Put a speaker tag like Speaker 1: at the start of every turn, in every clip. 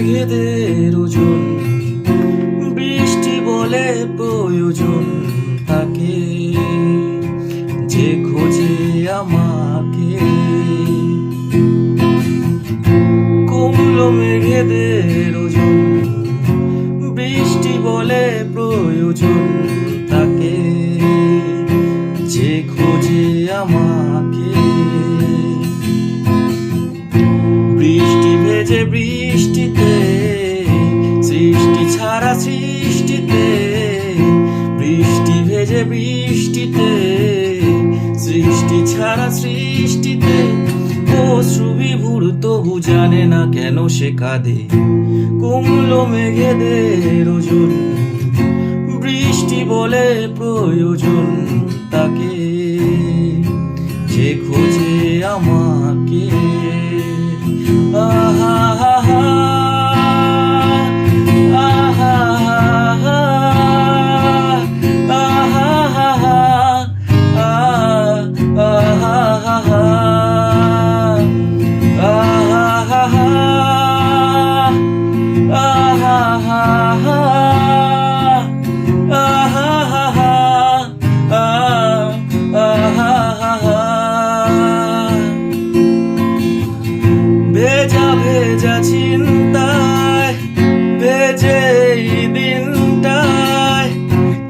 Speaker 1: মেঘেদের ওজন, বৃষ্টি বলে প্রয়োজন তাকে যে খোঁজে আমাকে। কুমলো মেঘেদের ওজন, বৃষ্টি বলে প্রয়োজন তাকে যে খোঁজে আমাকে। বৃষ্টি ভেজে বৃষ্টিতে, সৃষ্টি ছাড়া সৃষ্টিতে, বৃষ্টি ভেজে বৃষ্টিতে, সৃষ্টি ছাড়া সৃষ্টিতে অশ্রুবিভোর তবু জানে না কেন সে কাঁদে। কুমলো মেঘেদের ওজন, বৃষ্টি বলে প্রয়োজন তাকে যে খোঁজে আমাকে। আহা হা হা, আহা হা হা, আহা হা হা, আহা হা হা, আহা হা হা, আহা হা হা, আহা হা হা, আহা হা হা। ভেজা ভেজা চিন্তায়, ভেজে এই দিনটায়,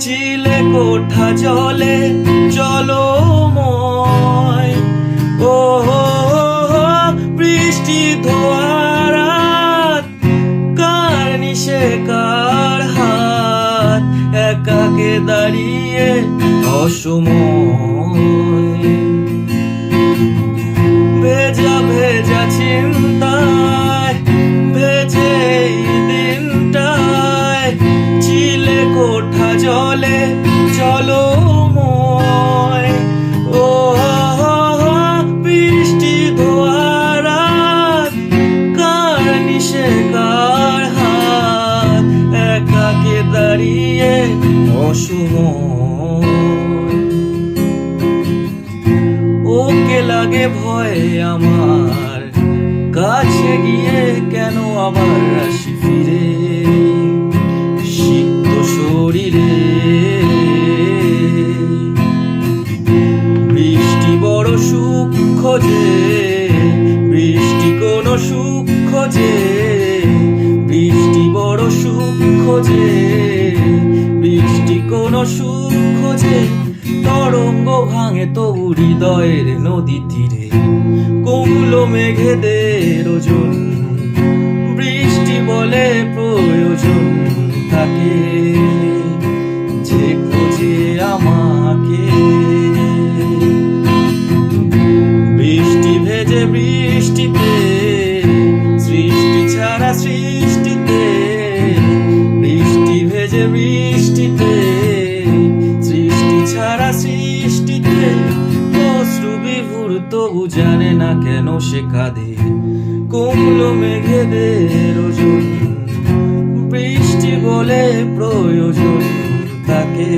Speaker 1: চিলে কোঠা জলে জলময়। ও বৃষ্টি ধোয়ার রাত, কার নিশে কার হাত, একাকে দাঁড়িয়ে অসময়। ভেজা ভেজা চিন্তায়, ভেজে এই দিনটায়, চিলে কোঠা জলে জলময়। ও বৃষ্টি ধোয়ার রাত, কার নিশে কার হাত, একাকে দাঁড়িয়ে অসময়। ওকে লাগে ভয় আমার, কাছে গিয়ে কেন আবার আসি ফিরে, সিক্ত শরীরে। বৃষ্টি বড় সুখ খোঁজে, বৃষ্টি কোন সুখ খোঁজে, বৃষ্টি বড় সুখ খোঁজে, বৃষ্টি কোন সুখ খোঁজে। তরঙ্গ ভাঙে তবু হৃদয়ের নদী তীরে। কুমলো মেঘেদের ওজন, বৃষ্টি বলে প্রয়োজন তাকে যে খোঁজে আমাকে। বৃষ্টি ভেজে বৃষ্টিতে, সৃষ্টি ছাড়া সৃষ্টিতে, বৃষ্টি ভেজে বৃষ্টিতে, সৃষ্টি ছাড়া সৃষ্টিতে অশ্রুবিভোর তবু জানে না কেন সে কাঁদে। কুমলো মেঘেদের ওজন, বৃষ্টি বলে প্রয়োজন তাকে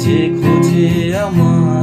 Speaker 1: যে খোঁজে আমার।